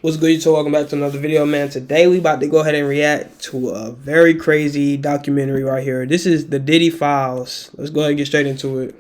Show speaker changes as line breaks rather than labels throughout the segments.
What's good, YouTube? Welcome back to another video, man. Today we about to go ahead and react to a very crazy documentary right here. This is the Diddy Files. Let's go ahead and get straight into it.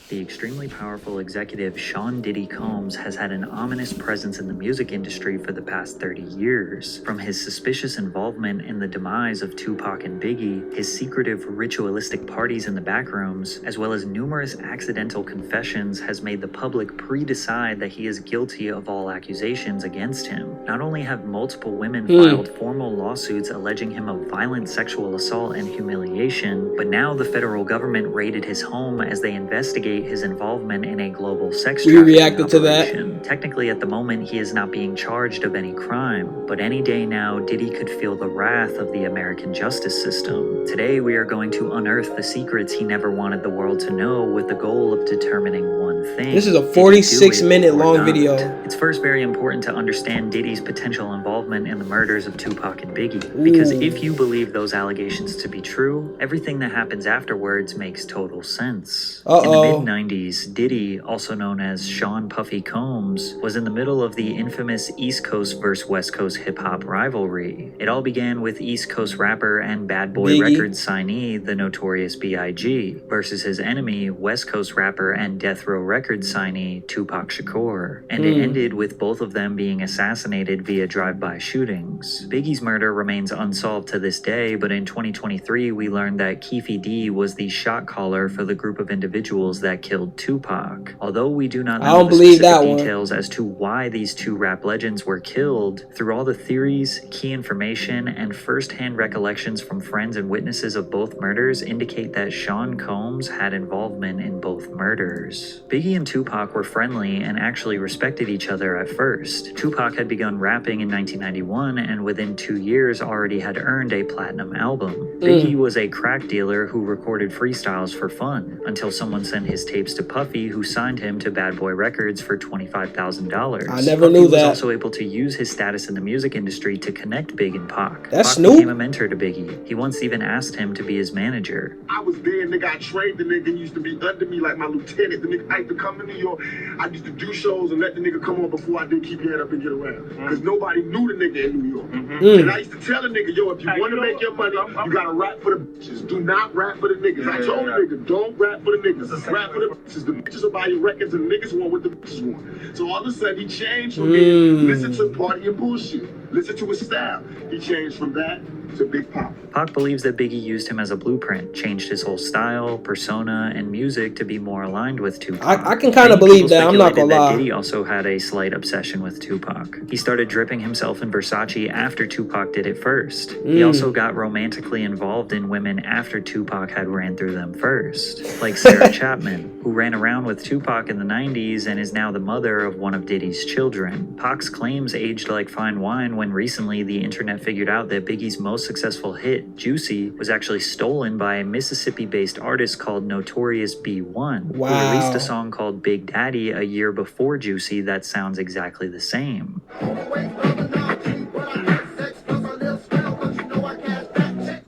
The extremely powerful executive Sean Diddy Combs has had an ominous presence in the music industry for the past 30 years. From his suspicious involvement in the demise of Tupac and Biggie, his secretive ritualistic parties in the backrooms, as well as numerous accidental confessions, has made the public pre-decide that he is guilty of all accusations against him. Not only have multiple women filed formal lawsuits alleging him of violent sexual assault and humiliation, but now the federal government raided his home as they investigate his involvement in a global sex trafficking operation. Technically, at the moment, he is not being charged of any crime, but any day now, Diddy could feel the wrath of the American justice system. Today, we are going to unearth the secrets he never wanted the world to know with the goal of determining one thing.
This is a 46-minute long video.
It's first very important to understand Diddy's potential involvement in the murders of Tupac and Biggie, because if you believe those allegations to be true, everything that happens afterwards makes total sense. In the mid-90s, Diddy, also known as Sean Puffy Combs, was in the middle of the infamous East Coast vs. West Coast hip-hop rivalry. It all began with East Coast rapper and Bad Boy Records signee, the Notorious B.I.G., versus his enemy, West Coast rapper and Death Row Records signee, Tupac Shakur. And it ended with both of them being assassinated via drive-by shootings. Biggie's murder remains unsolved to this day, but in 2023, we learned that Keefe D was the shot caller for the group of individuals that killed Tupac. Although we do not know the specific details as to why these two rap legends were killed, through all the theories, key information, and first-hand recollections from friends and witnesses of both murders indicate that Sean Combs had involvement in both murders. Biggie and Tupac were friendly and actually respected each other at first. Tupac had begun rapping in 1991 and within 2 years already had earned a platinum album. Biggie was a crack dealer who recorded freestyles for fun, until someone sent his tapes to Puffy, who signed him to Bad Boy Records for $25,000.
I never knew that.
Puffy was also able to use his status in the music industry to connect Big and Pac.
That's
Pac became a mentor to Biggie. He once even asked him to be his manager.
I was there, nigga. I trained the nigga, used to be under me like my lieutenant. The nigga, I used to come to New York. I used to do shows and let the nigga come on before I did keep your head up and get around. Because nobody knew the nigga in New York. And I used to tell the nigga, yo, if you want to make your money, you gotta rap for the bitches. Do not rap for the niggas. I told the nigga, don't rap for the niggas. Rap for the bitches. The bitches will buy your records and the niggas want what the bitches want. So all of a sudden he changed from being listen to party and bullshit. Listen to his style. He changed from that to Big Pop.
Pac believes that Biggie used him as a blueprint, changed his whole style, persona, and music to be more aligned with Tupac.
I can kind of believe that. I'm not gonna lie.
Diddy also had a slight obsession with Tupac. He started dripping himself in Versace after Tupac did it first. He also got romantically involved in women after Tupac had ran through them first, like Sarah Chapman, who ran around with Tupac in the 90s and is now the mother of one of Diddy's children. Pac's claims aged like fine wine when recently the internet figured out that Biggie's most successful hit, Juicy, was actually stolen by a Mississippi-based artist called Notorious B.I.G., who released a song called Big Daddy a year before Juicy that sounds exactly the same.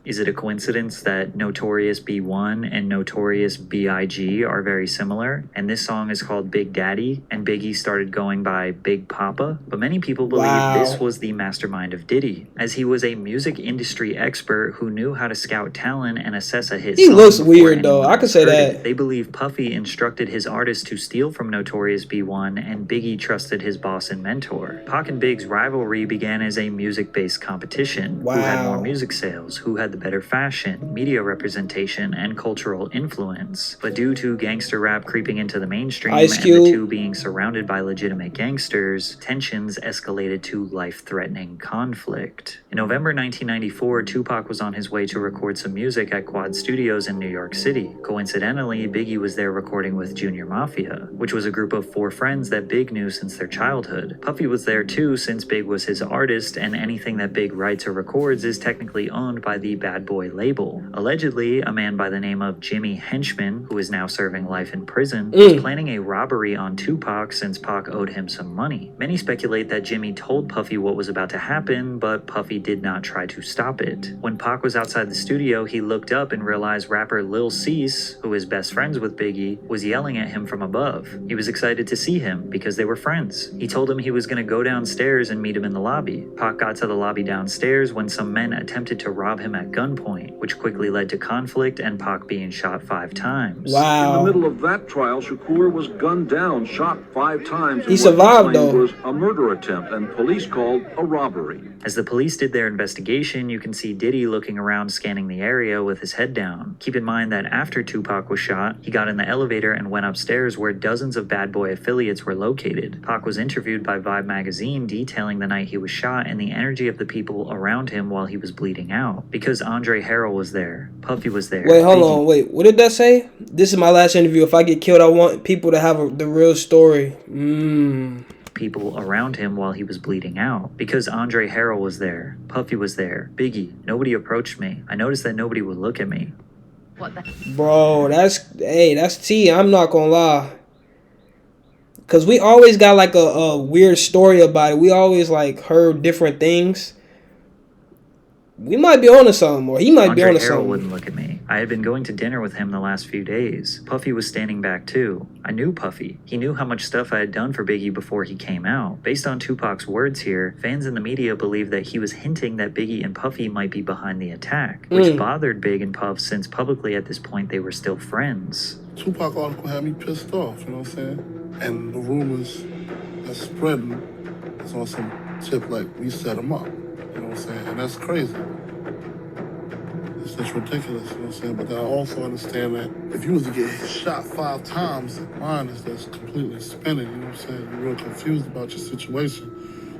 Is it a coincidence that Notorious B.I.G. and Notorious B.I.G. are very similar, and this song is called Big Daddy, and Biggie started going by Big Papa? But many people believe this was the mastermind of Diddy, as he was a music industry expert who knew how to scout talent and assess a hit song.
He looks weird though, I could say that.
They believe Puffy instructed his artist to steal from Notorious B.I.G., and Biggie trusted his boss and mentor. Pac and Big's rivalry began as a music-based competition. Who had more music sales, who had the better fashion, media representation, and cultural influence. But due to gangster rap creeping into the mainstream and the two being surrounded by legitimate gangsters, tensions escalated to life-threatening conflict. In November 1994, Tupac was on his way to record some music at Quad Studios in New York City. Coincidentally, Biggie was there recording with Junior Mafia, which was a group of 4 friends that Big knew since their childhood. Puffy was there too, since Big was his artist, and anything that Big writes or records is technically owned by the Bad Boy label. Allegedly, a man by the name of Jimmy Henchman, who is now serving life in prison, was planning a robbery on Tupac since Pac owed him some money. Many speculate that Jimmy told Puffy what was about to happen, but Puffy did not try to stop it. When Pac was outside the studio, he looked up and realized rapper Lil Cease, who is best friends with Biggie, was yelling at him from above. He was excited to see him because they were friends. He told him he was going to go downstairs and meet him in the lobby. Pac got to the lobby downstairs when some men attempted to rob him at gunpoint, which quickly led to conflict and Pac being shot 5 times.
Wow.
In the middle of that trial, Shakur was gunned down, shot 5 times.
He survived, though.
It was a murder attempt, and police called a robbery.
As the police did their investigation, you can see Diddy looking around scanning the area with his head down. Keep in mind that after Tupac was shot, he got in the elevator and went upstairs where dozens of Bad Boy affiliates were located. Pac was interviewed by Vibe magazine detailing the night he was shot and the energy of the people around him while he was bleeding out. Because Andre Harrell was there, Puffy was there.
Wait, hold on, wait. What did that say? This is my last interview. If I get killed, I want people to have the real story.
People around him while he was bleeding out. Because Andre Harrell was there, Puffy was there, Biggie. Nobody approached me. I noticed that nobody would look at me.
What the?
Bro, that's T. I'm not gonna lie. Cause we always got like a weird story about it. We always like heard different things. We might be onto something, or he might be onto
Andre Harrell
something.
wouldn't look at me. I had been going to dinner with him the last few days. Puffy was standing back too. I knew Puffy. He knew how much stuff I had done for Biggie before he came out. Based on Tupac's words here, fans in the media believe that he was hinting that Biggie and Puffy might be behind the attack, which bothered Big and Puff since publicly at this point they were still friends.
Tupac article had me pissed off, you know what I'm saying? And the rumors that's spreading is on some tip like we set him up, you know what I'm saying? And that's crazy. It's just ridiculous, you know what I'm saying? But I also understand that if you was to get shot 5 times, mine is just completely spinning, you know what I'm saying? You're real confused about your situation.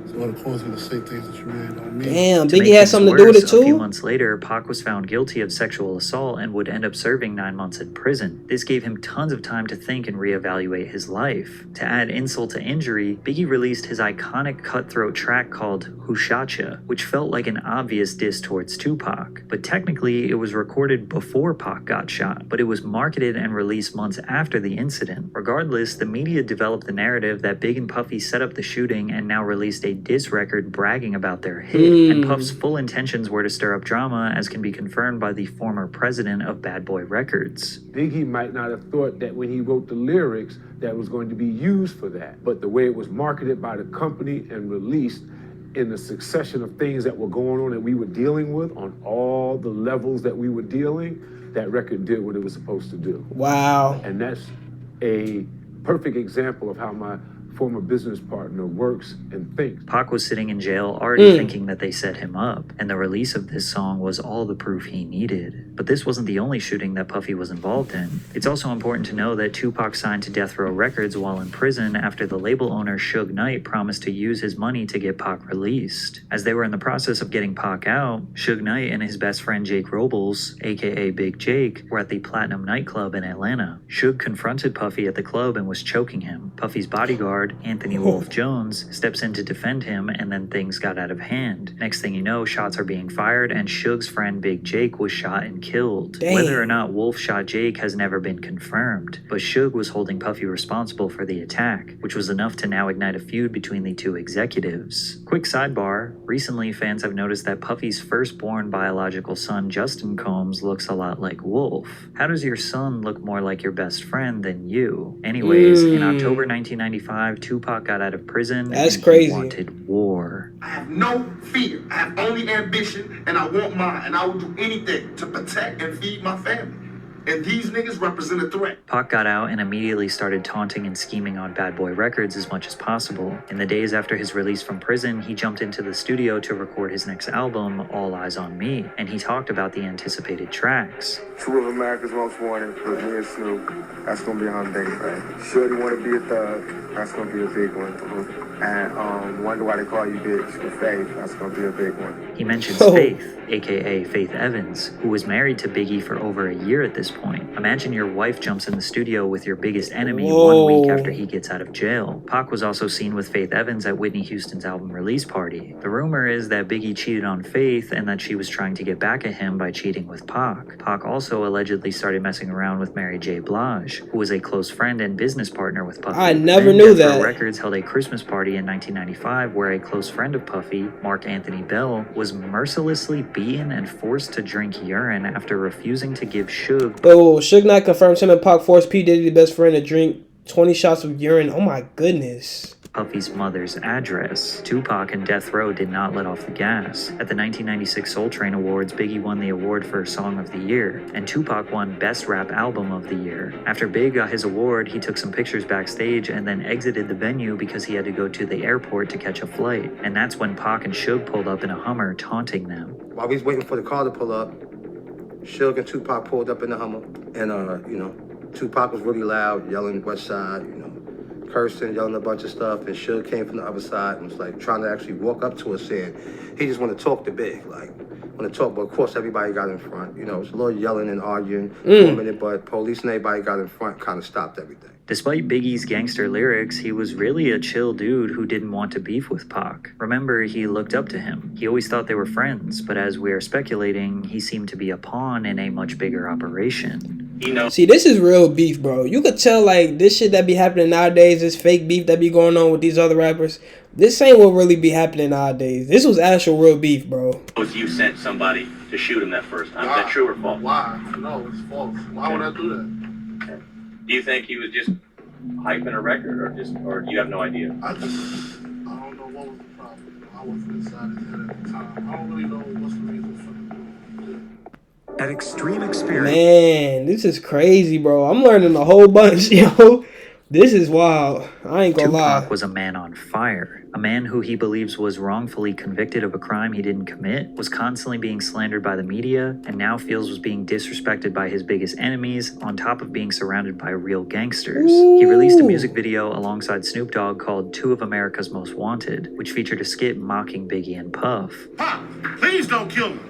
So it'll cause you to say things that you really don't mean.
Damn,
To
Biggie
make
had
things
something to do with it
worse, A few
too?
months later, Pac was found guilty of sexual assault and would end up serving 9 months in prison. This gave him tons of time to think and reevaluate his life. To add insult to injury, Biggie released his iconic cutthroat track called Who Shotcha, which felt like an obvious diss towards Tupac. But technically, it was recorded before Pac got shot, but it was marketed and released months after the incident. Regardless, the media developed the narrative that Big and Puffy set up the shooting and now released a diss record bragging about their hit, and Puff's full intentions were to stir up drama, as can be confirmed by the former president of Bad Boy Records.
Biggie might not have thought that when he wrote the lyrics that was going to be used for that, but the way it was marketed by the company and released in the succession of things that were going on that we were dealing with on all the levels that we were dealing, that record did what it was supposed to do.
Wow.
And that's a perfect example of how my former business partner works and thinks.
Pac was sitting in jail already thinking that they set him up, and the release of this song was all the proof he needed. But this wasn't the only shooting that Puffy was involved in. It's also important to know that Tupac signed to Death Row Records while in prison after the label owner Suge Knight promised to use his money to get Pac released. As they were in the process of getting Pac out, Suge Knight and his best friend Jake Robles, aka Big Jake, were at the Platinum nightclub in Atlanta. Suge confronted Puffy at the club and was choking him. Puffy's bodyguard, Anthony Wolf Jones, steps in to defend him, and then things got out of hand. Next thing you know, shots are being fired, and Suge's friend Big Jake was shot and killed.
Dang.
Whether or not Wolf shot Jake has never been confirmed, but Suge was holding Puffy responsible for the attack, which was enough to now ignite a feud between the two executives. Quick sidebar, recently fans have noticed that Puffy's firstborn biological son Justin Combs looks a lot like Wolf. How does your son look more like your best friend than you? Anyways, in October 1995, Tupac got out of prison.
That's
and
crazy.
He wanted war.
I have no fear. I have only ambition, and I want mine, and I will do anything to protect and feed my family. And these niggas represent a threat.
Pac got out and immediately started taunting and scheming on Bad Boy Records as much as possible. In the days after his release from prison, he jumped into the studio to record his next album, All Eyes on Me, and he talked about the anticipated tracks.
2 of America's Most Wanted with me and Snoop. That's gonna be our thing, right? Shorty wanna be a thug. That's gonna be a big one. And wonder why they call you Biggs with Faith. That's gonna be a big one.
He mentions
Oh.
Faith, aka Faith Evans, who was married to Biggie for over a year at this point. Imagine your wife jumps in the studio with your biggest enemy 1 week
Whoa.
after he gets out of jail. Pac was also seen with Faith Evans at Whitney Houston's album release party. The rumor is that Biggie cheated on Faith and that she was trying to get back at him by cheating with Pac. Pac also allegedly started messing around with Mary J. Blige, who was a close friend and business partner with Puffy.
I never
Then
knew
Death Row
that.
Records held a Christmas party in 1995 where a close friend of Puffy, Mark Anthony Bell, was mercilessly beaten and forced to drink urine after refusing to give Suge.
Oh, Suge Knight confirms him and Pac forced P. Diddy, the best friend, to drink 20 shots of urine. Oh my goodness.
Puffy's mother's address. Tupac and Death Row did not let off the gas. At the 1996 Soul Train Awards, Biggie won the award for Song of the Year, and Tupac won Best Rap Album of the Year. After Big got his award, he took some pictures backstage and then exited the venue because he had to go to the airport to catch a flight. And that's when Pac and Suge pulled up in a Hummer, taunting them.
While we was waiting for the car to pull up, Suge and Tupac pulled up in the Hummer, and Tupac was really loud, yelling West Side, cursing, yelling a bunch of stuff, and Suge came from the other side and was like trying to actually walk up to us saying he just want to talk to Big, like want to talk, but of course everybody got in front. It was a little yelling and arguing for a minute, but police and everybody got in front, kind of stopped everything.
Despite Biggie's gangster lyrics, he was really a chill dude who didn't want to beef with Pac. Remember, he looked up to him. He always thought they were friends, but as we are speculating, he seemed to be a pawn in a much bigger operation.
See, this is real beef, bro. You could tell, like, this shit that be happening nowadays, this fake beef that be going on with these other rappers, this ain't what really be happening nowadays. This was actual real beef, bro.
You sent somebody to shoot him that first time. Is that true or false?
Why? No, it's false. Why would I do that?
Do you think he was just hyping a record, or do you have no idea?
I don't know what was the problem. I wasn't inside his head at the time. I don't really know what's the reason for the
At Extreme Experience.
Man, this is crazy, bro. I'm learning a whole bunch, yo. This is wild. I ain't gonna lie.
Tupac was a man on fire. A man who he believes was wrongfully convicted of a crime he didn't commit, was constantly being slandered by the media, and now feels was being disrespected by his biggest enemies, on top of being surrounded by real gangsters. He released a music video alongside Snoop Dogg called Two of America's Most Wanted, which featured a skit mocking Biggie and Puff.
Pop, please don't kill me.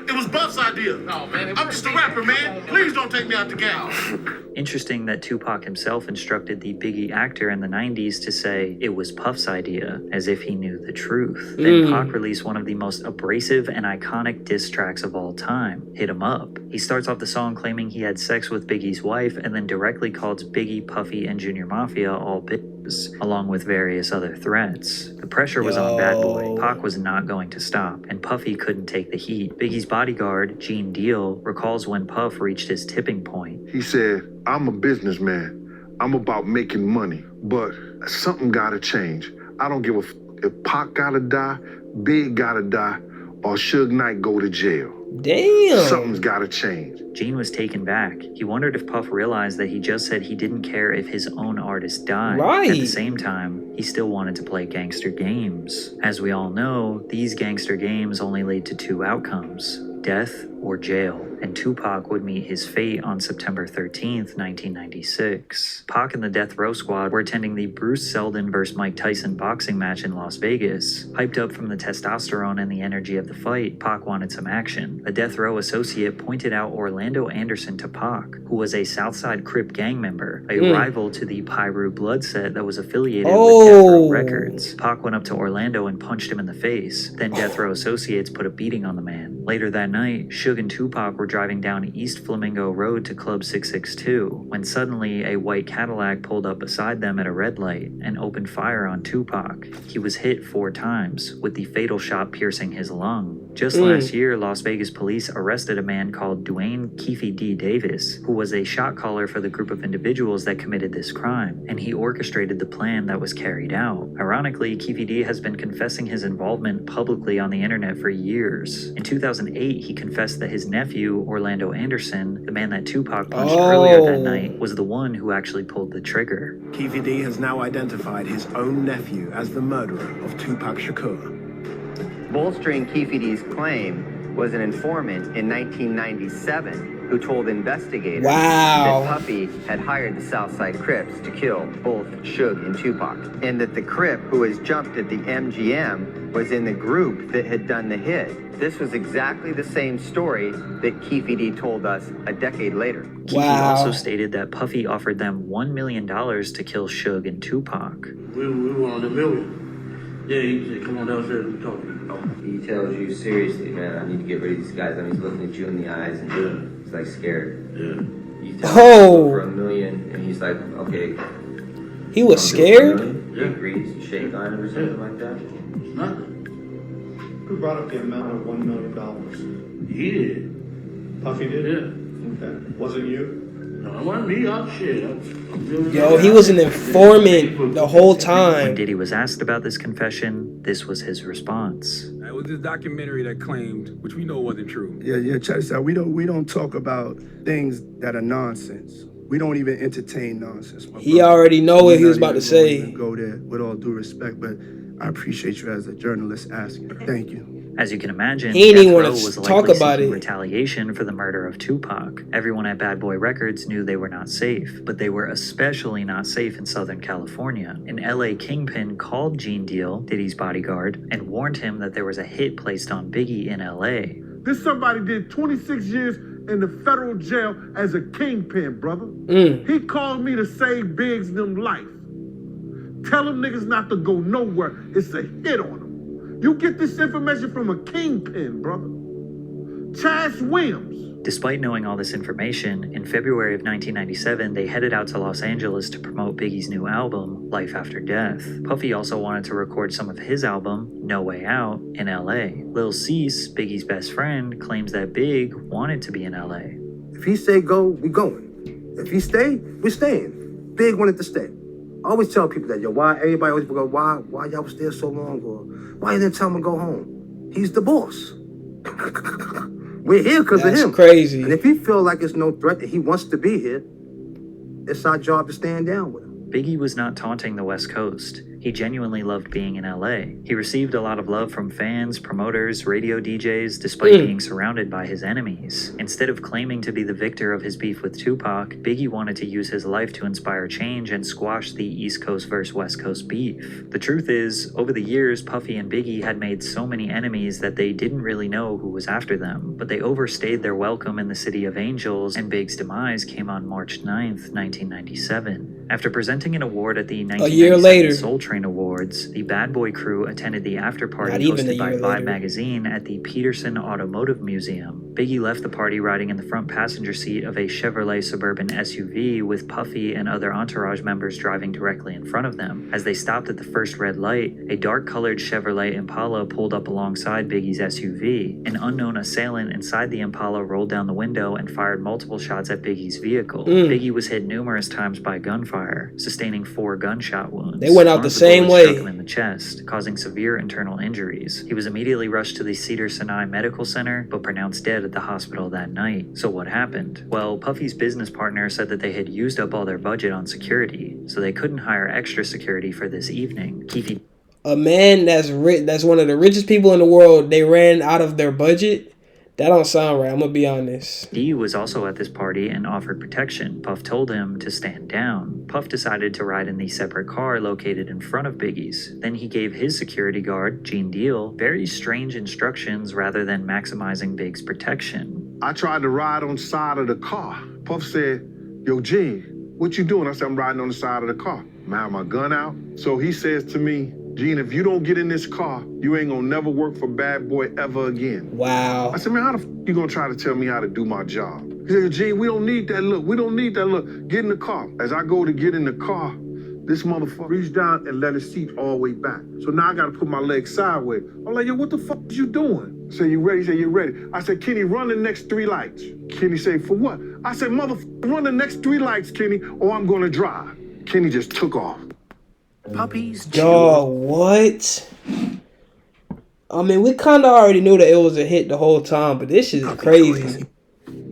It was Buff's idea. No, man. I'm just a rapper, man. Please don't take me out the game.
Interesting that Tupac himself instructed the Biggie actor in the 90s to say it was Puff's idea, as if he knew the truth. Then Pac released one of the most abrasive and iconic diss tracks of all time, Hit 'Em Up. He starts off the song claiming he had sex with Biggie's wife and then directly calls Biggie, Puffy, and Junior Mafia all bitches, along with various other threats. The pressure was on Bad Boy. Pac was not going to stop, and Puffy couldn't take the heat. Biggie's bodyguard, Gene Deal, recalls when Puff reached his tipping point.
He said, I'm a businessman. I'm about making money, but something gotta change. I don't give a if Pac gotta die, Big gotta die, or Suge Knight go to jail.
Damn.
Something's gotta change.
Gene was taken back. He wondered if Puff realized that he just said he didn't care if his own artist died.
Right.
At the same time, he still wanted to play gangster games. As we all know, these gangster games only lead to two outcomes: death or jail. And Tupac would meet his fate on September 13th, 1996. Pac and the Death Row Squad were attending the Bruce Seldon vs. Mike Tyson boxing match in Las Vegas. Hyped up from the testosterone and the energy of the fight, Pac wanted some action. A Death Row associate pointed out Orlando Anderson to Pac, who was a Southside Crip gang member, a rival to the Pyru Blood set that was affiliated with Death Row Records. Pac went up to Orlando and punched him in the face. Then Death Row associates put a beating on the man. Later that night, Suge and Tupac were driving down East Flamingo Road to Club 662, when suddenly a white Cadillac pulled up beside them at a red light and opened fire on Tupac. He was hit 4 times, with the fatal shot piercing his lung. Just last year, Las Vegas police arrested a man called Dwayne Keefe D. Davis, who was a shot caller for the group of individuals that committed this crime, and he orchestrated the plan that was carried out. Ironically, Keefe D. has been confessing his involvement publicly on the internet for years. In 2008, he confessed that his nephew, Orlando Anderson, the man that Tupac punched earlier that night, was the one who actually pulled the trigger.
Keefe D has now identified his own nephew as the murderer of Tupac Shakur.
Bolstering Keefe D's claim was an informant in 1997 who told investigators
Wow.
that Puffy had hired the Southside Crips to kill both Suge and Tupac, and that the Crip who was jumped at the MGM was in the group that had done the hit. This was exactly the same story that Keefe D told us a decade later.
Keefe also stated that Puffy offered them $1 million to kill Suge and Tupac.
We wanted $1 million. Yeah, he said, come on downstairs and talk to you.
He tells you, seriously, man, I need to get rid of these guys. I mean, he's looking at you in the eyes and he's like scared.
Yeah.
You tell him for $1 million and he's like, okay.
He was scared?
He agrees. You shake on him or something like that?
It's nothing.
Who brought up the amount of $1 million?
He did.
Puffy did?
Yeah.
Okay. Wasn't you?
No, it wasn't me. I'm shit.
Yo, he was an informant the whole time.
When Diddy was asked about this confession, this was his response.
It was this documentary that claimed, which we know wasn't true.
Yeah, check this out. We don't talk about things that are nonsense. We don't even entertain nonsense.
He already know what he was about to say.
Go there with all due respect, but I appreciate you as a journalist asking. Thank you.
As you can imagine,
he didn't
Death
want
Row
to
was
talk
likely
about
seeking
it.
retaliation for the murder of Tupac. Everyone at Bad Boy Records knew they were not safe, but they were especially not safe in Southern California. An LA kingpin called Gene Deal, Diddy's bodyguard, and warned him that there was a hit placed on Biggie in LA.
This somebody did 26 years in the federal jail as a kingpin, brother. He called me to save Biggs' them life. Tell them niggas not to go nowhere. It's a hit on them. You get this information from a kingpin, brother. Chaz Williams.
Despite knowing all this information, in February of 1997, they headed out to Los Angeles to promote Biggie's new album, Life After Death. Puffy also wanted to record some of his album, No Way Out, in LA. Lil Cease, Biggie's best friend, claims that Big wanted to be in LA.
If he say go, we going. If he stay, we staying. Big wanted to stay. I always tell people that, yo, why everybody always go, why y'all was there so long, or why you didn't tell him to go home? He's the boss. We're here because of him.
That's crazy.
And if he feel like it's no threat that he wants to be here, it's our job to stand down with him.
Biggie was not taunting the West Coast. He genuinely loved being in LA. He received a lot of love from fans, promoters, radio DJs, despite being surrounded by his enemies. Instead of claiming to be the victor of his beef with Tupac, Biggie wanted to use his life to inspire change and squash the East Coast versus West Coast beef. The truth is, over the years, Puffy and Biggie had made so many enemies that they didn't really know who was after them, but they overstayed their welcome in the City of Angels, and Big's demise came on March 9th, 1997. After presenting an award at the 1997 Soul Train Awards, the Bad Boy crew attended the after party hosted by Vibe magazine at the Peterson Automotive Museum. Biggie left the party riding in the front passenger seat of a Chevrolet Suburban SUV with Puffy and other entourage members driving directly in front of them. As they stopped at the first red light, a dark-colored Chevrolet Impala pulled up alongside Biggie's SUV. An unknown assailant inside the Impala rolled down the window and fired multiple shots at Biggie's vehicle. Biggie was hit numerous times by gunfire, sustaining 4 gunshot wounds.
They went out the same way.
Struck him in the chest, causing severe internal injuries. He was immediately rushed to the Cedars-Sinai Medical Center, but pronounced dead at the hospital that night. So what happened? Well, Puffy's business partner said that they had used up all their budget on security, so they couldn't hire extra security for this evening. Keefe,
a man that's one of the richest people in the world, they ran out of their budget? That don't sound right, I'm gonna be honest.
D was also at this party and offered protection. Puff told him to stand down. Puff decided to ride in the separate car located in front of Biggie's. Then he gave his security guard, Gene Deal, very strange instructions rather than maximizing Big's protection.
I tried to ride on the side of the car. Puff said, yo, Gene, what you doing? I said, I'm riding on the side of the car. I have my gun out. So he says to me, Gene, if you don't get in this car, you ain't gonna never work for Bad Boy ever again.
Wow.
I said, man, how the f you gonna try to tell me how to do my job? He said, Gene, we don't need that look. We don't need that look. Get in the car. As I go to get in the car, this motherfucker reached down and let his seat all the way back. So now I gotta put my legs sideways. I'm like, yo, what the fuck is you doing? I said, you ready? He said, you ready? I said, Kenny, run the next 3 lights. Kenny said, for what? I said, motherfucker, run the next 3 lights, Kenny, or I'm gonna drive. Kenny just took off.
Puppies.
Dog, what? I mean, we kind of already knew that it was a hit the whole time, but this shit is crazy.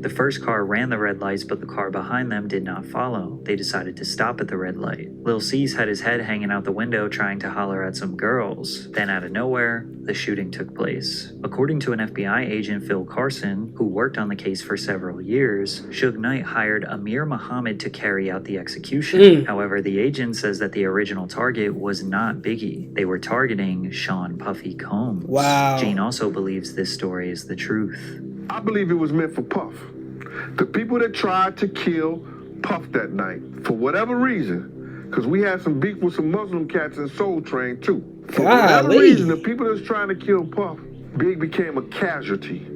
The first car ran the red lights, but the car behind them did not follow. They decided to stop at the red light. Lil Cease had his head hanging out the window trying to holler at some girls. Then out of nowhere, the shooting took place. According to an FBI agent, Phil Carson, who worked on the case for several years, Suge Knight hired Amir Muhammad to carry out the execution. However, the agent says that the original target was not Biggie. They were targeting Sean Puffy Combs.
Wow.
Gene also believes this story is the truth.
I believe it was meant for Puff. The people that tried to kill Puff that night, for whatever reason, because we had some beef with some Muslim cats in Soul Train too. For whatever reason, the people that's trying to kill Puff, Big became a casualty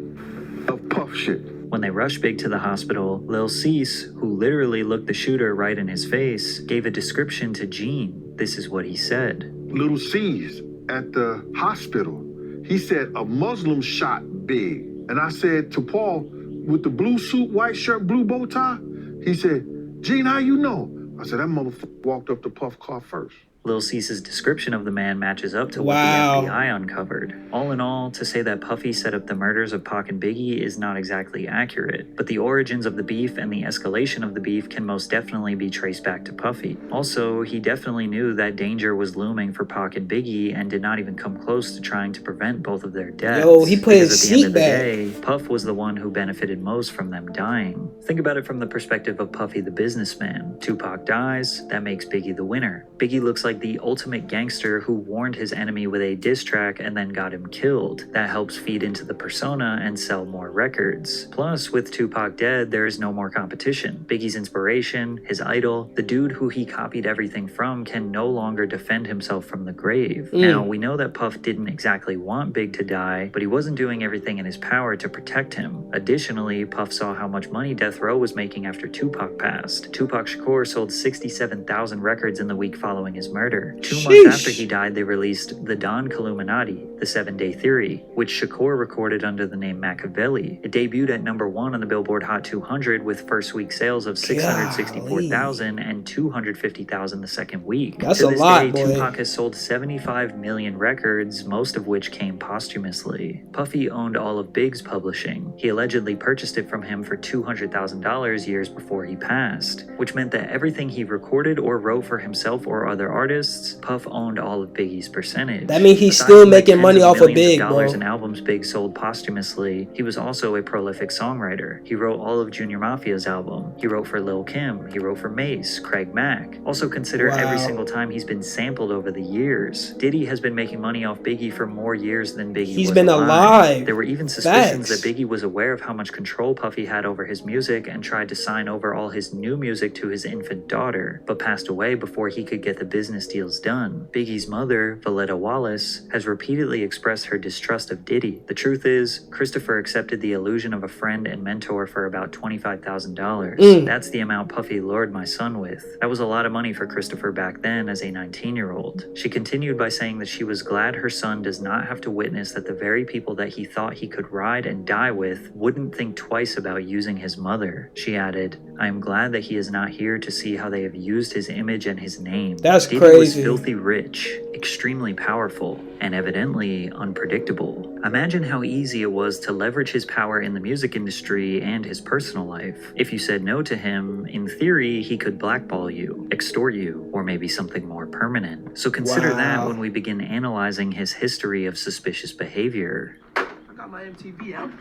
of Puff shit.
When they rushed Big to the hospital, Lil Cease, who literally looked the shooter right in his face, gave a description to Gene. This is what he said.
Little Cease at the hospital, he said a Muslim shot Big. And I said to Paul, with the blue suit, white shirt, blue bow tie, he said, Gene, how you know? I said, that motherfucker walked up to Puff car first.
Lil Cease's description of the man matches up to what the FBI uncovered. All in all, to say that Puffy set up the murders of Pac and Biggie is not exactly accurate, but the origins of the beef and the escalation of the beef can most definitely be traced back to Puffy. Also, he definitely knew that danger was looming for Pac and Biggie and did not even come close to trying to prevent both of their deaths.
Yo, he put his seat back.
At the end of the day, Puff was the one who benefited most from them dying. Think about it from the perspective of Puffy the businessman. Tupac dies, that makes Biggie the winner. Biggie looks like the ultimate gangster who warned his enemy with a diss track and then got him killed. That helps feed into the persona and sell more records. Plus, with Tupac dead, there is no more competition. Biggie's inspiration, his idol, the dude who he copied everything from, can no longer defend himself from the grave. Now, we know that Puff didn't exactly want Big to die, but he wasn't doing everything in his power to protect him. Additionally, Puff saw how much money Death Row was making after Tupac passed. Tupac Shakur sold 67,000 records in the week following his murder. 2 months after he died, they released The Don Killuminati, The 7-Day Theory, which Shakur recorded under the name Machiavelli. It debuted at #1 on the Billboard Hot 200 with first week sales of 664,000 and 250,000 the second week.
That's
to
a
this
lot,
day,
boy.
Tupac has sold 75 million records, most of which came posthumously. Puffy owned all of Big's publishing. He allegedly purchased it from him for $200,000 years before he passed, which meant that everything he recorded or wrote for himself or other artists, Puff owned all of Biggie's percentage.
That means he's
Aside
still
from the
making
tens
money off of
millions
Big,
dollars
bro.
in albums Big sold posthumously, he was also a prolific songwriter. He wrote all of Junior Mafia's album. He wrote for Lil' Kim. He wrote for Mace, Craig Mack. Also consider every single time he's been sampled over the years. Diddy has been making money off Biggie for more years than Biggie
He's
was
been alive.
There were even suspicions
Facts.
that Biggie was aware of how much control Puffy had over his music and tried to sign over all his new music to his infant daughter, but passed away before he could get the business deals done. Biggie's mother, Valletta Wallace, has repeatedly expressed her distrust of Diddy. The truth is, Christopher accepted the illusion of a friend and mentor for about $25,000. That's the amount Puffy lured my son with. That was a lot of money for Christopher back then as a 19-year-old. She continued by saying that she was glad her son does not have to witness that the very people that he thought he could ride and die with wouldn't think twice about using his mother. She added, I am glad that he is not here to see how they have used his image and his name.
That's
Diddy
crazy.
was filthy rich, extremely powerful, and evidently unpredictable. Imagine how easy it was to leverage his power in the music industry and his personal life. If you said no to him, in theory, he could blackball you, extort you, or maybe something more permanent. So consider that when we begin analyzing his history of suspicious behavior.
I got my MTV out.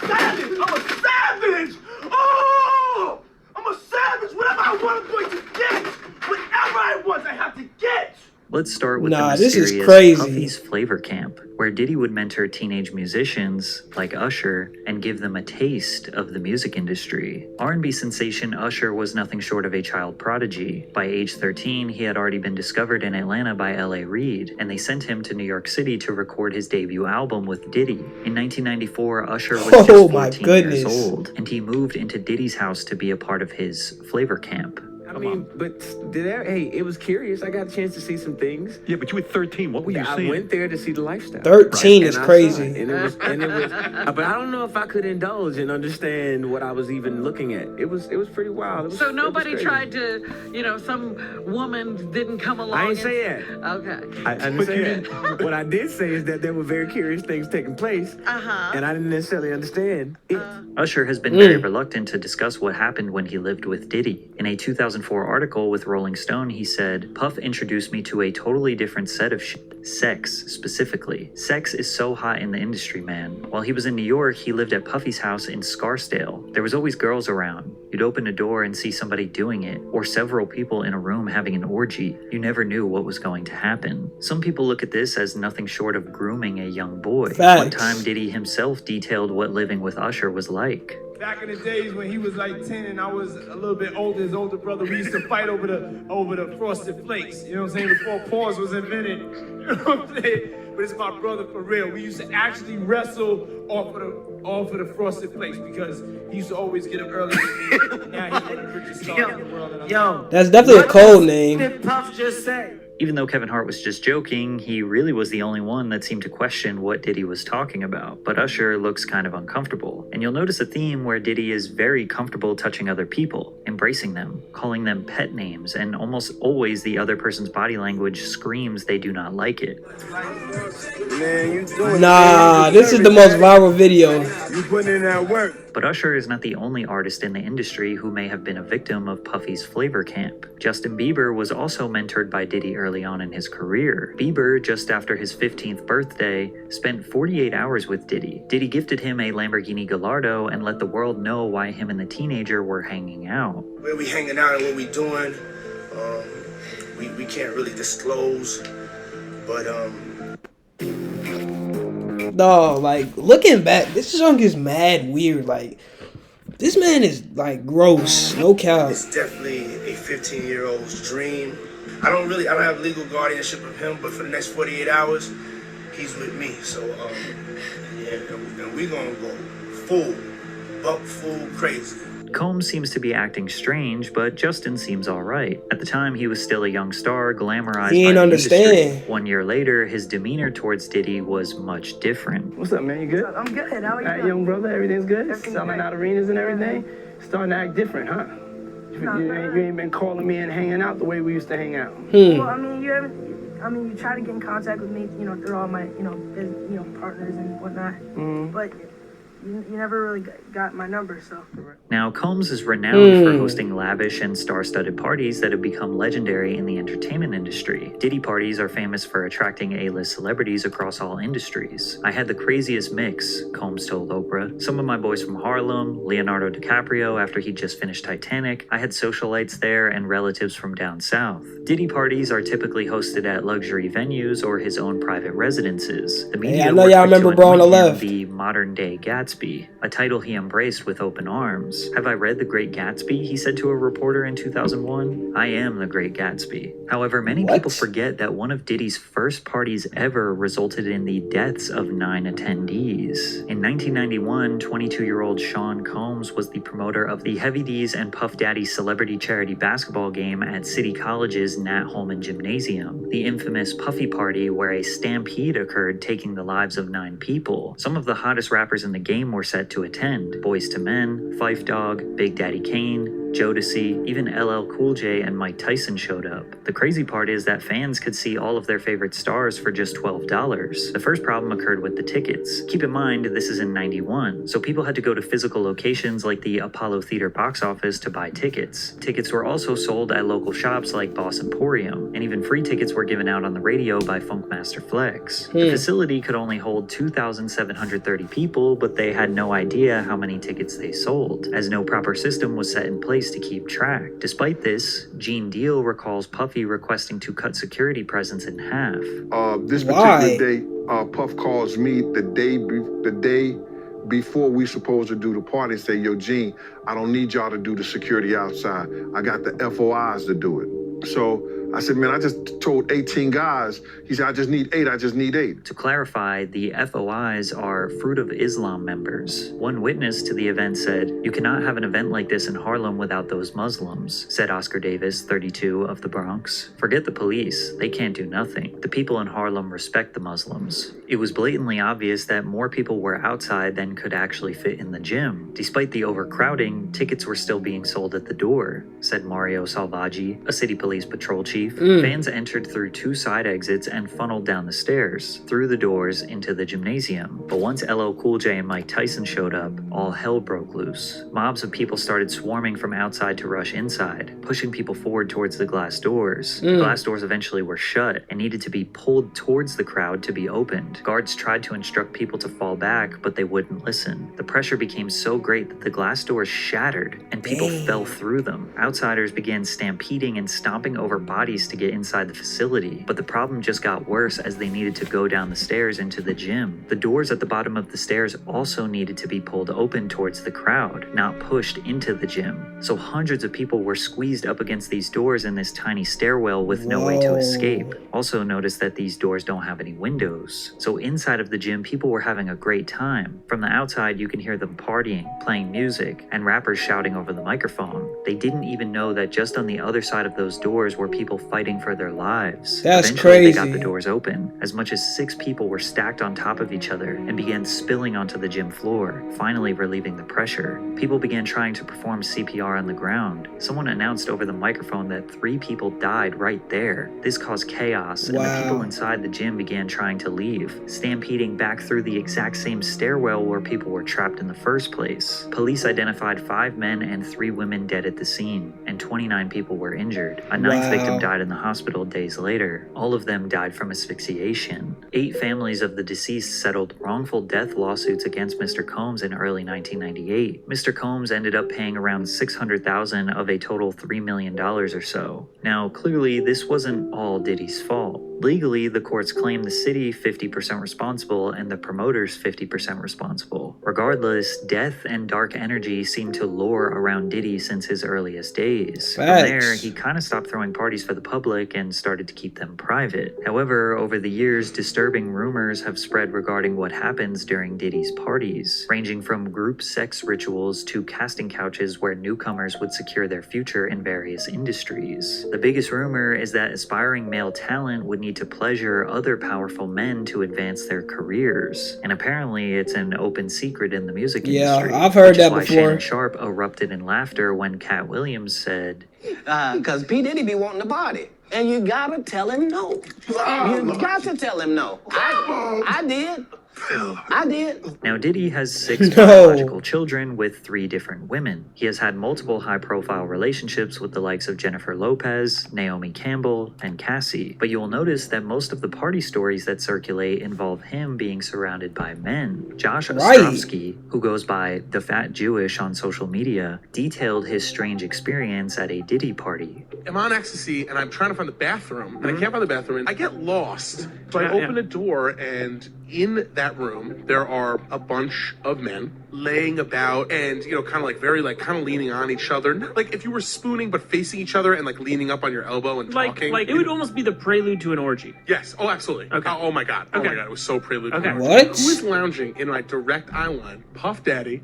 Savage! I'm a savage! Oh! I'm a savage! Whatever I want, I'm going to get! Whatever I want, I have to get!
Let's start with the
this is
mysterious
crazy.
Puffy's Flavor Camp, where Diddy would mentor teenage musicians like Usher and give them a taste of the music industry. R&B sensation Usher was nothing short of a child prodigy. By age 13, he had already been discovered in Atlanta by L.A. Reid, and they sent him to New York City to record his debut album with Diddy. In 1994, Usher was just 14 years old, and he moved into Diddy's house to be a part of his Flavor Camp.
I mean, but hey, it was curious. I got a chance to see some things.
Yeah, but you were 13. What were you
I
saying?
went there to see the lifestyle.
13 is
And I saw
crazy.
it, and it was, but I don't know if I could indulge and understand what I was even looking at. It was pretty wild.
So nobody tried to, some woman didn't come along.
I ain't say that.
Okay.
I didn't say that. What I did say is that there were very curious things taking place, and I didn't necessarily understand it.
Usher has been very reluctant to discuss what happened when he lived with Diddy. In a 2004 article with Rolling Stone, he said, "Puff introduced me to a totally different set of shit. Sex, specifically. Sex is so hot in the industry, man. While he was in New York, he lived at Puffy's house in Scarsdale. There was always girls around. You'd open a door and see somebody doing it, or several people in a room having an orgy. You never knew what was going to happen. Some people look at this as nothing short of grooming a young boy.
Facts.
One time, Diddy himself detailed what living with Usher was like.
Back in the days when he was like 10 and I was a little bit older, his older brother, we used to fight over the frosted flakes. You know what I'm saying? Before pause was invented. You know what I'm saying? But it's my brother for real. We used to actually wrestle off of the frosted flakes because he used to always get up early. Now he's one of the richest stars in the world.
That's definitely a code name.
What did Puff just say?
Even though Kevin Hart was just joking, he really was the only one that seemed to question what Diddy was talking about. But Usher looks kind of uncomfortable. And you'll notice a theme where Diddy is very comfortable touching other people, embracing them, calling them pet names, and almost always the other person's body language screams they do not like it.
Man, you doing
Nah, this is the most viral video.
You putting in that work.
But Usher is not the only artist in the industry who may have been a victim of Puffy's flavor camp. Justin Bieber was also mentored by Diddy early on in his career. Bieber, just after his 15th birthday, spent 48 hours with Diddy. Diddy gifted him a Lamborghini Gallardo and let the world know why him and the teenager were hanging out.
Where we hanging out and what we doing, we can't really disclose, but
No, like looking back, this song is mad weird. Like this man is like gross, no cap.
It's definitely a 15-year-old's dream. I don't have legal guardianship of him, but for the next 48 hours, he's with me. So yeah, and we gonna go full crazy.
Combs seems to be acting strange, but Justin seems alright. At the time, he was still a young star, glamorized
He
by
ain't
the
understand.
industry. 1 year later, his demeanor towards Diddy was much different.
What's up, man? You good?
I'm good. How are you?
All right, young brother, everything's good?
Everything's
Selling
great.
out arenas and everything? Starting to act different, huh? You ain't been calling me and hanging out the way we used to hang out.
Well, I mean, you try to get in contact with me, through all my, partners and whatnot. But you never really got my number, so.
Now, Combs is renowned for hosting lavish and star-studded parties that have become legendary in the entertainment industry. Diddy parties are famous for attracting A-list celebrities across all industries. I had the craziest mix, Combs told Oprah. Some of my boys from Harlem, Leonardo DiCaprio after he just finished Titanic. I had socialites there and relatives from down south. Diddy parties are typically hosted at luxury venues or his own private residences. The media
I know
worked
y'all
to
remember Bro on the
anoint him
left.
the modern-day Gatsby, a title he embraced with open arms. Have I read The Great Gatsby? He said to a reporter in 2001. I am the Great Gatsby. However, many people forget that one of Diddy's first parties ever resulted in the deaths of 9 attendees. In 1991, 22-year-old Sean Combs was the promoter of the Heavy D's and Puff Daddy celebrity charity basketball game at City College's Nat Holman Gymnasium, the infamous Puffy Party where a stampede occurred taking the lives of 9 people. Some of the hottest rappers in the game were set to attend. Boyz II Men, Phife Dawg, Big Daddy Kane, Jodeci, even LL Cool J and Mike Tyson showed up. The crazy part is that fans could see all of their favorite stars for just $12. The first problem occurred with the tickets. Keep in mind, this is in 91, so people had to go to physical locations like the Apollo Theater box office to buy tickets. Tickets were also sold at local shops like Boss Emporium, and even free tickets were given out on the radio by Funkmaster Flex. The facility could only hold 2,730 people, but they had no idea how many tickets they sold, as no proper system was set in place to keep track. Despite this, Gene Deal recalls Puffy requesting to cut security presence in half.
This particular day, Puff calls me the day before we supposed to do the party and say, yo, Gene, I don't need y'all to do the security outside. I got the FOIs to do it. So I said, man, I just told 18 guys. He said, I just need 8.
To clarify, the FOIs are Fruit of Islam members. One witness to the event said, "You cannot have an event like this in Harlem without those Muslims," said Oscar Davis, 32, of the Bronx. "Forget the police. They can't do nothing. The people in Harlem respect the Muslims." It was blatantly obvious that more people were outside than could actually fit in the gym. Despite the overcrowding, tickets were still being sold at the door, said Mario Salvaggi, a city police patrol chief. Fans entered through 2 side exits and funneled down the stairs, through the doors into the gymnasium. But once LL Cool J and Mike Tyson showed up, all hell broke loose. Mobs of people started swarming from outside to rush inside, pushing people forward towards the glass doors. The glass doors eventually were shut and needed to be pulled towards the crowd to be opened. Guards tried to instruct people to fall back, but they wouldn't listen. The pressure became so great that the glass doors shattered and people fell through them. Outsiders began stampeding and stomping over bodies to get inside the facility, but the problem just got worse as they needed to go down the stairs into the gym. The doors at the bottom of the stairs also needed to be pulled open towards the crowd, not pushed into the gym. So hundreds of people were squeezed up against these doors in this tiny stairwell with no way to escape. Also notice that these doors don't have any windows. So inside of the gym, people were having a great time. From the outside, you can hear them partying, playing music, and rappers shouting over the microphone. They didn't even know that just on the other side of those doors were people fighting for their lives.
That's
Eventually,
crazy.
they got the doors open. As much as 6 people were stacked on top of each other and began spilling onto the gym floor, finally relieving the pressure. People began trying to perform CPR on the ground. Someone announced over the microphone that 3 people died right there. This caused chaos, and the people inside the gym began trying to leave, stampeding back through the exact same stairwell where people were trapped in the first place. Police identified 5 men and 3 women dead at the scene, and 29 people were injured. A 9th victim died in the hospital days later. All of them died from asphyxiation. 8 families of the deceased settled wrongful death lawsuits against Mr. Combs in early 1998. Mr. Combs ended up paying around $600,000 of a total $3 million or so. Now, clearly, this wasn't all Diddy's fault. Legally, the courts claimed the city 50% responsible and the promoters 50% responsible. Regardless, death and dark energy seemed to lure around Diddy since his earliest days. From there, he kind of stopped throwing parties for the public and started to keep them private. However, over the years, disturbing rumors have spread regarding what happens during Diddy's parties, ranging from group sex rituals to casting couches where newcomers would secure their future in various industries. The biggest rumor is that aspiring male talent would need to pleasure other powerful men to advance their careers. And apparently, it's an open secret in the music industry.
Yeah, I've heard that
why
before.
Shannon Sharp erupted in laughter when Cat Williams said,
Because P. Diddy be wanting to party. And you gotta tell him no. You got to tell him no. I did. I did.
Now, Diddy has 6 biological children with 3 different women. He has had multiple high-profile relationships with the likes of Jennifer Lopez, Naomi Campbell, and Cassie. But you'll notice that most of the party stories that circulate involve him being surrounded by men. Josh Ostrovsky, who goes by The Fat Jewish on social media, detailed his strange experience at a Diddy party.
I'm on ecstasy and I'm trying to find the bathroom and I can't find the bathroom and I get lost. So I open a door and in that room there are a bunch of men laying about and, you know, kind of like very like kind of leaning on each other. Not like if you were spooning but facing each other and like leaning up on your elbow and talking.
Like it would almost be the prelude to an orgy.
Yes. Oh, absolutely. Okay. Oh my God. Oh my God. It was so prelude.
Okay.
To an orgy.
What?
Who is lounging in my direct eye line? Puff Daddy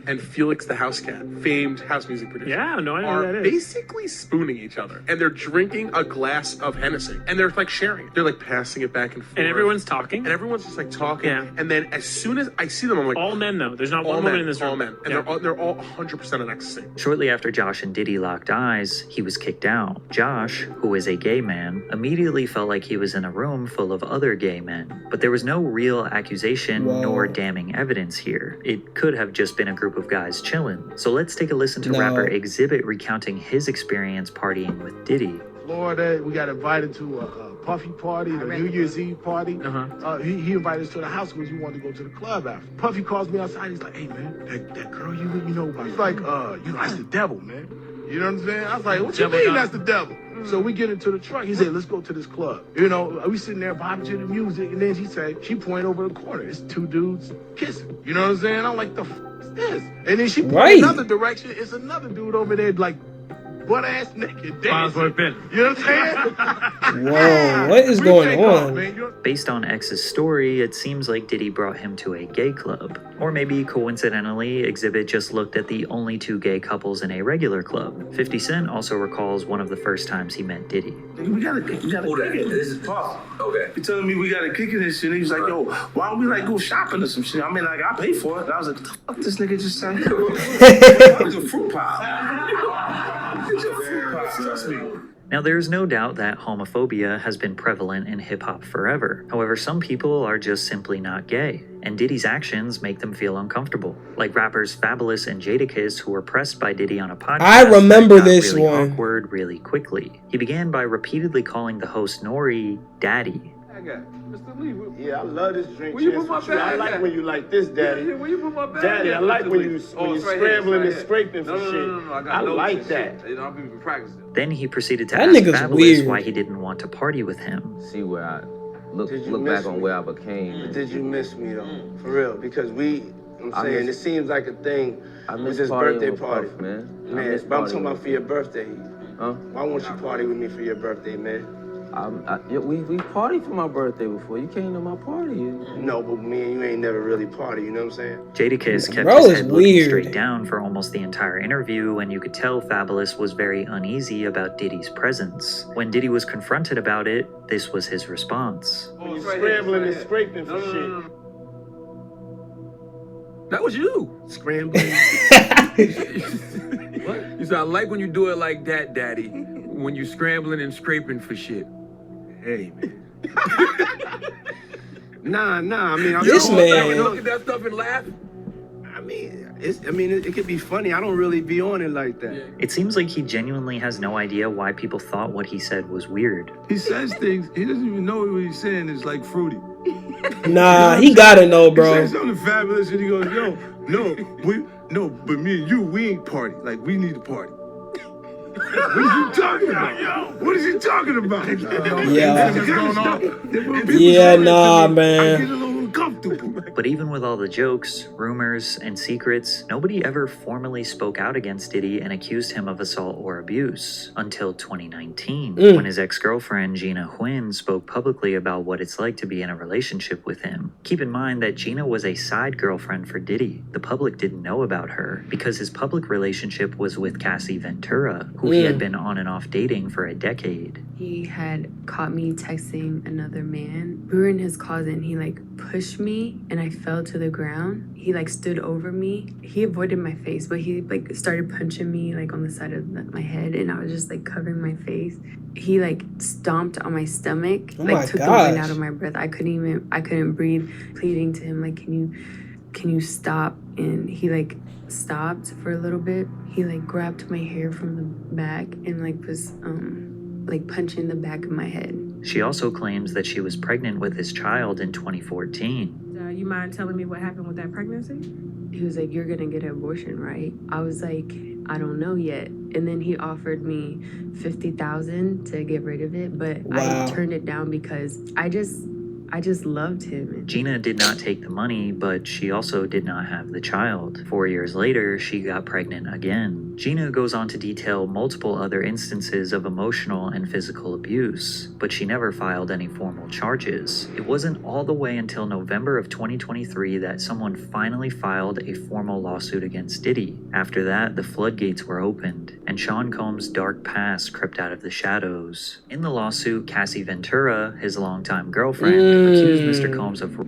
and Felix the House Cat, famed house music producer.
Yeah, no, I know
are
who that is.
basically spooning each other and they're drinking a glass of Hennessy and they're like sharing it. They're like passing it back and forth.
And everyone's talking.
And everyone's just like talking.
Yeah.
And then as soon as I see them, I'm like,
all men though. There's not
all
one
men,
woman in this room.
all men. And they're all 100% on ecstasy.
Shortly after Josh and Diddy locked eyes, he was kicked out. Josh, who is a gay man, immediately felt like he was in a room full of other gay men. But there was no real accusation nor damning evidence here. It could have just been a group of guys chilling. So let's take a listen to rapper Exhibit recounting his experience partying with Diddy.
Florida, we got invited to a Puffy party, the New Year's Eve party. He invited us to the house because he wanted to go to the club after. Puffy calls me outside. He's like, "Hey man, that girl you know about?" He's like, that's the devil, man. You know what I'm saying? I was like, "What you mean that's the devil?" So we get into the truck. He said, "Let's go to this club." You know, we sitting there vibing to the music, and then she pointed over the corner. It's 2 dudes kissing. You know what I'm saying? I'm like, "The f is this?" And then she pointed another direction. It's another dude over there, like butt ass naked.
Pause for a bit.
You know what I'm saying?
Whoa, what is going on?
Based on X's story, it seems like Diddy brought him to a gay club. Or maybe coincidentally, Exhibit just looked at the only 2 gay couples in a regular club. 50 Cent also recalls one of the first times he met Diddy.
We gotta kick it. This is Puff. Okay. He telling me we gotta kick it and shit. He was like, yo, why don't we like go shopping or some shit? I mean, like, I pay for it. And I was like, what the fuck this nigga just said? It's a fruit pie. It's a fruit pie. Trust me.
Now, there's no doubt that homophobia has been prevalent in hip-hop forever. However, some people are just simply not gay, and Diddy's actions make them feel uncomfortable. Like rappers Fabulous and Jadakiss, who were pressed by Diddy on a podcast.
I remember
that got
this
really
one.
Awkward really quickly. He began by repeatedly calling the host Nori Daddy.
Mr. Lee,
Yeah, I love this drink.
Where you put my
Chance with you. I
bag
like
at?
when you like this, Daddy.
Yeah, where you put my bag
Daddy,
at,
I like
Mr.
when
Lee?
you
It's
when you
right
scrambling
here,
and scraping for shit.
No.
I like that.
I've been practicing.
Then he proceeded to
That
ask
nigga's
Fabulous
weird.
why he didn't want to party with him.
See where I look
Did you
look
miss
back on
me?
where I became.
Did you miss me though? For real, because I'm
I
saying
miss-
it seems like a thing.
I
With
miss
this
partying
birthday
with
party,
Puff, man. I
Man,
miss
but I'm
partying
talking about
with-
for your birthday.
Huh?
Why won't you party with me for your birthday, man?
We partied for my birthday before. You came to my party.
No, but me and you ain't never really party. You know what I'm saying?
Jadakiss kept
Bro
his
is
head looking
weird.
straight down for almost the entire interview, and you could tell Fabulous was very uneasy about Diddy's presence. When Diddy was confronted about it, this was his response.
When you scrambling and scraping for shit.
That was you.
Scrambling.
What? You said, I like when you do it like that, Daddy. When you scrambling and scraping for shit.
Hey, man. Nah. I mean, I'm
This man.
Look at that stuff and laugh.
It could be funny. I don't really be on it like that.
It seems like he genuinely has no idea why people thought what he said was weird.
He says things, he doesn't even know what he's saying is like fruity.
Nah, he gotta know,
He
bro.
says something fabulous and he goes, yo, but me and you, we ain't party. Like, we need to party. What is he talking about? What is he talking about?
Yeah, nah, man.
But even with all the jokes, rumors, and secrets, nobody ever formally spoke out against Diddy and accused him of assault or abuse until 2019, when his ex-girlfriend Gina Huynh spoke publicly about what it's like to be in a relationship with him. Keep in mind that Gina was a side girlfriend for Diddy. The public didn't know about her because his public relationship was with Cassie Ventura, who he had been on and off dating for a decade.
He had caught me texting another man. We were in his closet and he pushed me and I fell to the ground. He stood over me. He avoided my face, but he started punching me on the side of my head, and I was just covering my face. He stomped on my stomach,
Oh my
took the
gosh.
wind out of my breath. I couldn't breathe, pleading to him can you stop? And he stopped for a little bit. He grabbed my hair from the back and was punching the back of my head.
She also claims that she was pregnant with his child in 2014.
You mind telling me what happened with that pregnancy?
He was like, you're gonna get an abortion, right? I was like, I don't know yet. And then he offered me $50,000 to get rid of it, but
Wow.
I turned it down because I just loved him.
Gina did not take the money, but she also did not have the child. 4 years later, she got pregnant again. Gina goes on to detail multiple other instances of emotional and physical abuse, but she never filed any formal charges. It wasn't all the way until November of 2023 that someone finally filed a formal lawsuit against Diddy. After that, the floodgates were opened, and Sean Combs' dark past crept out of the shadows. In the lawsuit, Cassie Ventura, his longtime girlfriend, accused Mr. Combs of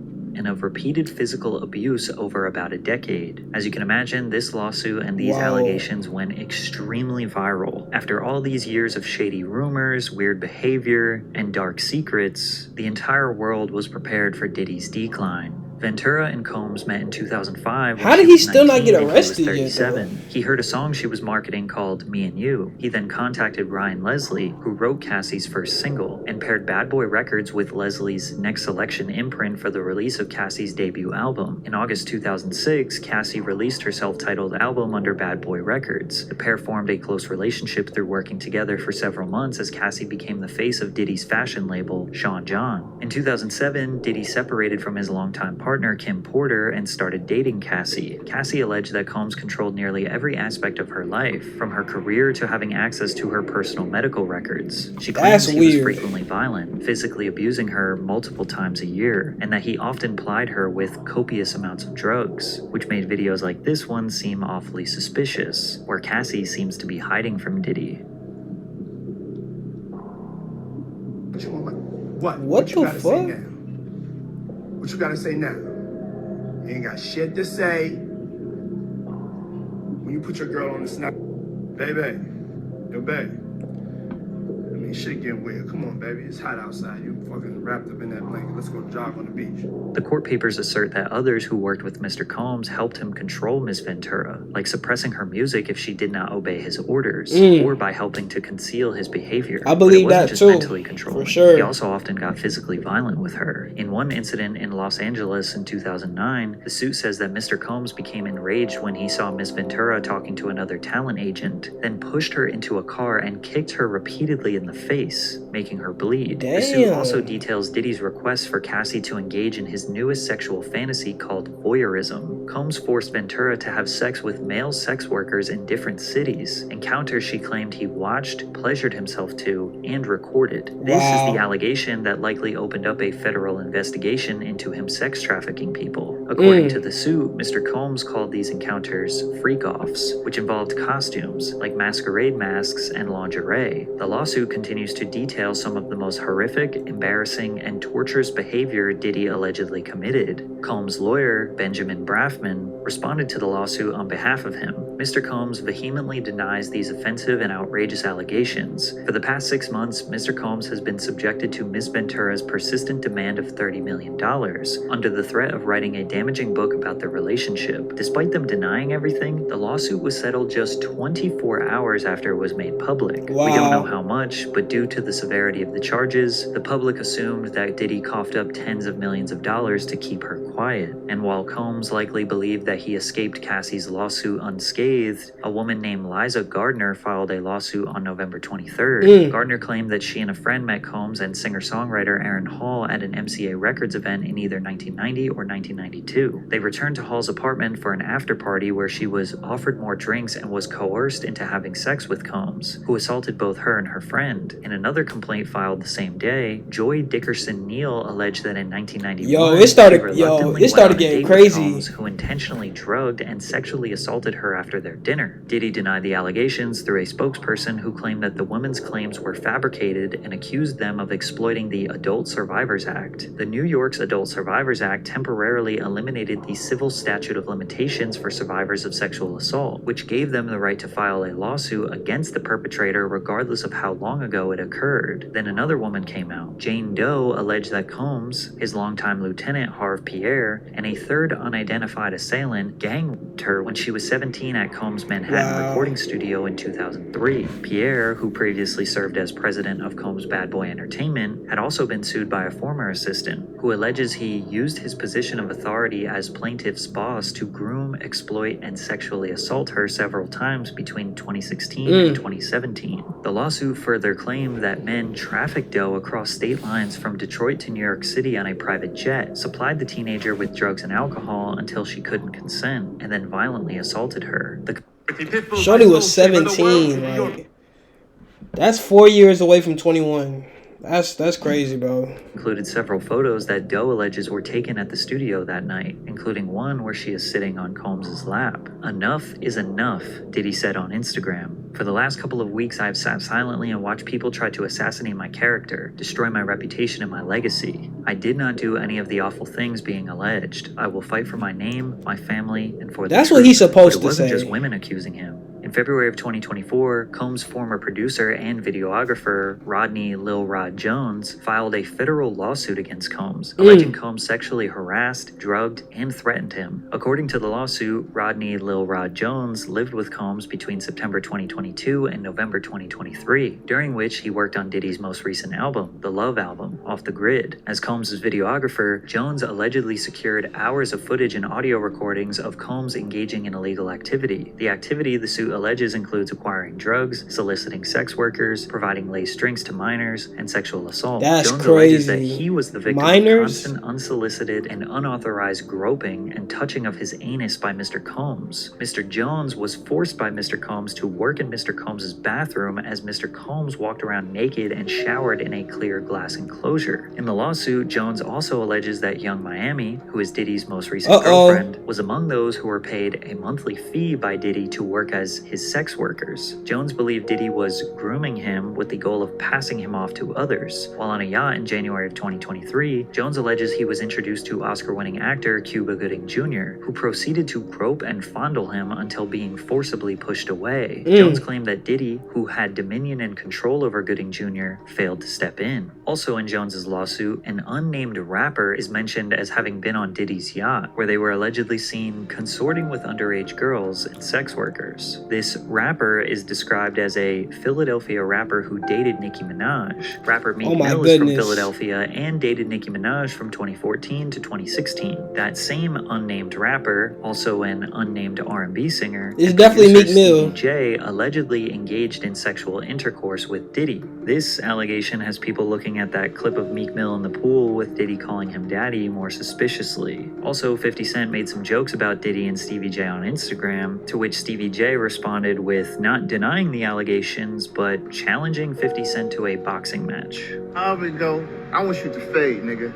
repeated physical abuse over about a decade. As you can imagine, this lawsuit and these allegations went extremely viral. After all these years of shady rumors, weird behavior, and dark secrets, the entire world was prepared for Diddy's decline. Ventura and Combs met in 2005.
How did he still not get arrested yet, though?
37. He heard a song she was marketing called Me and You. He then contacted Ryan Leslie, who wrote Cassie's first single, and paired Bad Boy Records with Leslie's Next Selection imprint for the release of Cassie's debut album. In August 2006, Cassie released her self-titled album under Bad Boy Records. The pair formed a close relationship through working together for several months as Cassie became the face of Diddy's fashion label, Sean John. In 2007, Diddy separated from his longtime partner, partner Kim Porter and started dating Cassie. Cassie alleged that Combs controlled nearly every aspect of her life, from her career to having access to her personal medical records. She claims he was frequently violent, physically abusing her multiple times a year, and that he often plied her with copious amounts of drugs, which made videos like this one seem awfully suspicious, where Cassie seems to be hiding from Diddy.
What you gotta say now? What you gotta say now? You ain't got shit to say. When you put your girl on the snap, baby, yo, baby. I mean, shit getting weird. Come on, baby. It's hot outside. You fucking wrapped up in that blanket. Let's go jog on the beach.
The court papers assert that others who worked with Mr. Combs helped him control Ms. Ventura, like suppressing her music if she did not obey his orders, or by helping to conceal his behavior.
I believe
but it wasn't
that
just
too,
mentally controlling.
for sure.
He also often got physically violent with her. In one incident in Los Angeles in 2009, the suit says that Mr. Combs became enraged when he saw Ms. Ventura talking to another talent agent, then pushed her into a car and kicked her repeatedly in the face, making her bleed.
Damn.
The suit also details Diddy's request for Cassie to engage in his newest sexual fantasy called voyeurism. Combs forced Ventura to have sex with male sex workers in different cities, encounters she claimed he watched, pleasured himself to, and recorded. This is the allegation that likely opened up a federal investigation into him sex trafficking people. According to the suit, Mr. Combs called these encounters freak-offs, which involved costumes, like masquerade masks and lingerie. The lawsuit continues to detail some of the most horrific, embarrassing, and torturous behavior Diddy allegedly committed. Combs' lawyer, Benjamin Braffman, responded to the lawsuit on behalf of him. Mr. Combs vehemently denies these offensive and outrageous allegations. For the past 6 months, Mr. Combs has been subjected to Ms. Ventura's persistent demand of $30 million, under the threat of writing a damaging book about their relationship. Despite them denying everything, the lawsuit was settled just 24 hours after it was made public. We don't know how much, but due to the severity of the charges, the public assumed that Diddy coughed up tens of millions of dollars to keep her quiet. And while Combs likely believed that he escaped Cassie's lawsuit unscathed, a woman named Liza Gardner filed a lawsuit on November 23rd. Gardner claimed that she and a friend met Combs and singer-songwriter Aaron Hall at an MCA Records event in either 1990 or 1992. They returned to Hall's apartment for an after-party where she was offered more drinks and was coerced into having sex with Combs, who assaulted both her and her friend. In another complaint filed the same day, Joy Dickerson Neal alleged that in 1991,
it started getting crazy.
Combs, who intentionally drugged and sexually assaulted her after their dinner. Diddy denied the allegations through a spokesperson who claimed that the women's claims were fabricated and accused them of exploiting the Adult Survivors Act. The New York's Adult Survivors Act temporarily eliminated the civil statute of limitations for survivors of sexual assault, which gave them the right to file a lawsuit against the perpetrator regardless of how long ago it occurred. Then another woman came out. Jane Doe alleged that Combs, his longtime lieutenant Harve Pierre, and a third unidentified assailant gang-raped her when she was 17 at Combs' Manhattan recording studio in 2003. Pierre, who previously served as president of Combs Bad Boy Entertainment, had also been sued by a former assistant, who alleges he used his position of authority as plaintiff's boss to groom, exploit, and sexually assault her several times between 2016 and 2017. The lawsuit further claimed that men trafficked Doe across state lines from Detroit to New York City on a private jet, supplied the teenager with drugs and alcohol until she couldn't consent, and then violently assaulted her.
Shorty was 17, like, that's 4 years away from 21. That's crazy, bro.
Included several photos that Doe alleges were taken at the studio that night, including one where she is sitting on Combs' lap. Enough is enough, Diddy said on Instagram. For the last couple of weeks, I have sat silently and watched people try to assassinate my character, destroy my reputation and my legacy. I did not do any of the awful things being alleged. I will fight for my name, my family, and for the
That's
truth.
what he's supposed
But it wasn't
to say.
just women accusing him. In February of 2024, Combs' former producer and videographer, Rodney Lil Rod Jones, filed a federal lawsuit against Combs, alleging Combs sexually harassed, drugged, and threatened him. According to the lawsuit, Rodney Lil Rod Jones lived with Combs between September 2022 and November 2023, during which he worked on Diddy's most recent album, the Love Album, Off the Grid. As Combs' videographer, Jones allegedly secured hours of footage and audio recordings of Combs engaging in illegal activity. The activity, the suit alleges includes acquiring drugs, soliciting sex workers, providing laced drinks to minors, and sexual assault.
That's
Jones alleges that
crazy.
he was the victim
Minors?
of constant, unsolicited, and unauthorized groping and touching of his anus by Mr. Combs. Mr. Jones was forced by Mr. Combs to work in Mr. Combs' bathroom as Mr. Combs walked around naked and showered in a clear glass enclosure. In the lawsuit, Jones also alleges that Young Miami, who is Diddy's most recent girlfriend, was among those who were paid a monthly fee by Diddy to work as his sex workers. Jones believed Diddy was grooming him with the goal of passing him off to others. While on a yacht in January of 2023, Jones alleges he was introduced to Oscar-winning actor Cuba Gooding Jr., who proceeded to grope and fondle him until being forcibly pushed away. Jones claimed that Diddy, who had dominion and control over Gooding Jr., failed to step in. Also in Jones's lawsuit, an unnamed rapper is mentioned as having been on Diddy's yacht, where they were allegedly seen consorting with underage girls and sex workers. This rapper is described as a Philadelphia rapper who dated Nicki Minaj. Rapper Meek Mill is from Philadelphia and dated Nicki Minaj from 2014 to 2016. That same unnamed rapper, also an unnamed R&B singer,
it's definitely Meek Mill.
Stevie J allegedly engaged in sexual intercourse with Diddy. This allegation has people looking at that clip of Meek Mill in the pool with Diddy calling him daddy more suspiciously. Also, 50 Cent made some jokes about Diddy and Stevie J on Instagram, to which Stevie J responded with not denying the allegations, but challenging 50 Cent to a boxing match.
However it go, I want you to fade, nigga.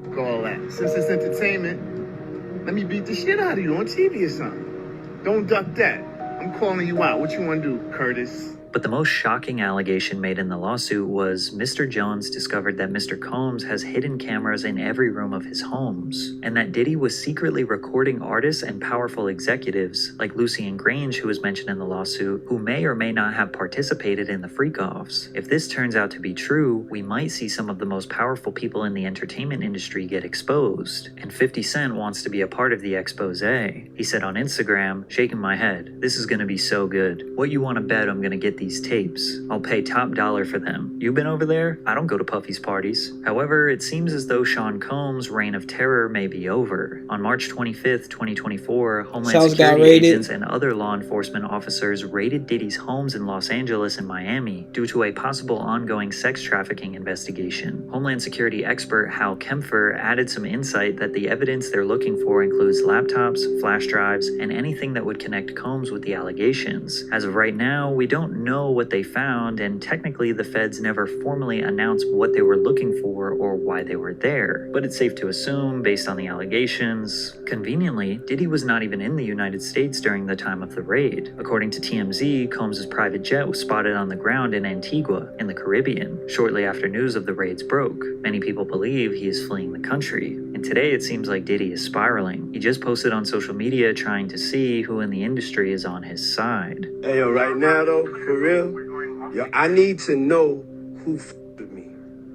Fuck all that. Since it's entertainment, let me beat the shit out of you on TV or something. Don't duck that. I'm calling you out. What you want to do, Curtis?
But the most shocking allegation made in the lawsuit was Mr. Jones discovered that Mr. Combs has hidden cameras in every room of his homes, and that Diddy was secretly recording artists and powerful executives like Lucien Grange, who was mentioned in the lawsuit, who may or may not have participated in the freak-offs. If this turns out to be true, we might see some of the most powerful people in the entertainment industry get exposed, and 50 Cent wants to be a part of the expose. He said on Instagram, shaking my head, "This is gonna be so good. What you wanna bet I'm gonna get these tapes? I'll pay top dollar for them. You been over there? I don't go to Puffy's parties." However, it seems as though Sean Combs' reign of terror may be over. On March 25th, 2024, Homeland Security agents and other law enforcement officers raided Diddy's homes in Los Angeles and Miami due to a possible ongoing sex trafficking investigation. Homeland Security expert Hal Kempfer added some insight that the evidence they're looking for includes laptops, flash drives, and anything that would connect Combs with the allegations. As of right now, we don't know what they found, and technically the feds never formally announced what they were looking for or why they were there. But it's safe to assume, based on the allegations, conveniently, Diddy was not even in the United States during the time of the raid. According to TMZ, Combs' private jet was spotted on the ground in Antigua, in the Caribbean, shortly after news of the raids broke. Many people believe he is fleeing the country. And today it seems like Diddy is spiraling. He just posted on social media trying to see who in the industry is on his side.
Hey, yo, right now, though, for real, yo, I need to know who with me.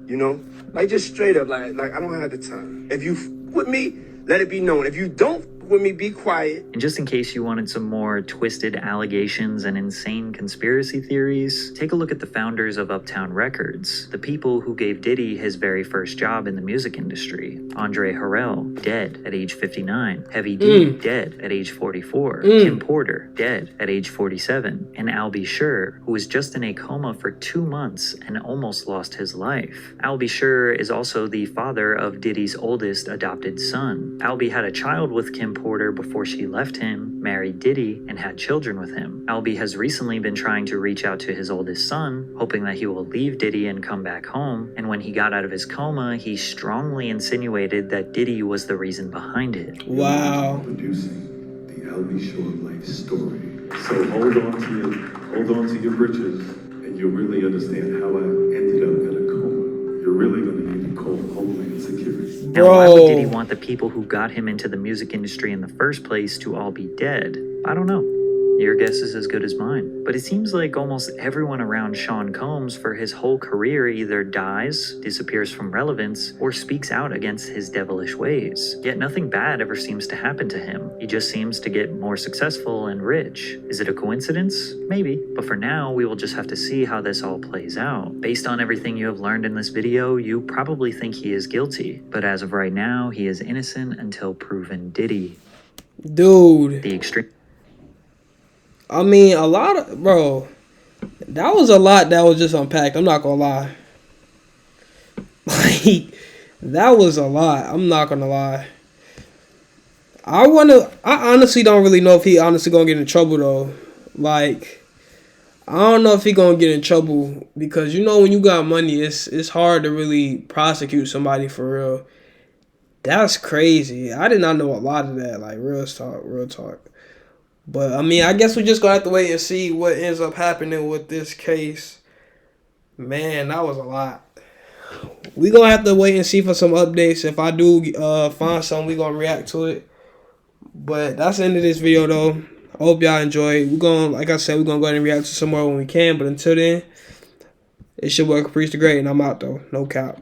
You know? Like, just straight up, like I don't have the time. If you with me, let it be known. If you don't with me, be quiet.
And just in case you wanted some more twisted allegations and insane conspiracy theories, take a look at the founders of Uptown Records, the people who gave Diddy his very first job in the music industry. Andre Harrell, dead at age 59. Heavy D, dead at age 44. Kim Porter, dead at age 47. And Al B. Sure, who was just in a coma for 2 months and almost lost his life. Al B. Sure is also the father of Diddy's oldest adopted son. Al B. had a child with Kim Porter before she left him, married Diddy, and had children with him. Al B. has recently been trying to reach out to his oldest son, hoping that he will leave Diddy and come back home, and when he got out of his coma, he strongly insinuated that Diddy was the reason behind it.
Wow.
Producing the Al B. Sure life story. So hold on to your britches, and you'll really understand how I ended up in a coma. You're really gonna need to call Homeland Security.
Now, why would Diddy want the people who got him into the music industry in the first place to all be dead? I don't know. Your guess is as good as mine. But it seems like almost everyone around Sean Combs for his whole career either dies, disappears from relevance, or speaks out against his devilish ways. Yet nothing bad ever seems to happen to him. He just seems to get more successful and rich. Is it a coincidence? Maybe. But for now, we will just have to see how this all plays out. Based on everything you have learned in this video, you probably think he is guilty. But as of right now, he is innocent until proven Diddy.
Dude.
The extreme...
I mean, a lot of bro. That was a lot that was just unpacked. I'm not gonna lie. Like that was a lot. I'm not gonna lie. I honestly don't really know if he honestly gonna get in trouble though. Like I don't know if he gonna get in trouble because you know when you got money, it's hard to really prosecute somebody for real. That's crazy. I did not know a lot of that. Like real talk, real talk. But I mean, I guess we just gonna have to wait and see what ends up happening with this case. Man, that was a lot. We gonna have to wait and see for some updates. If I do find something, we gonna react to it. But that's the end of this video though. I hope y'all enjoy. We're gonna, like I said, we're gonna go ahead and react to some more when we can. But until then, it's your boy Caprice the Great, and I'm out though. No cap.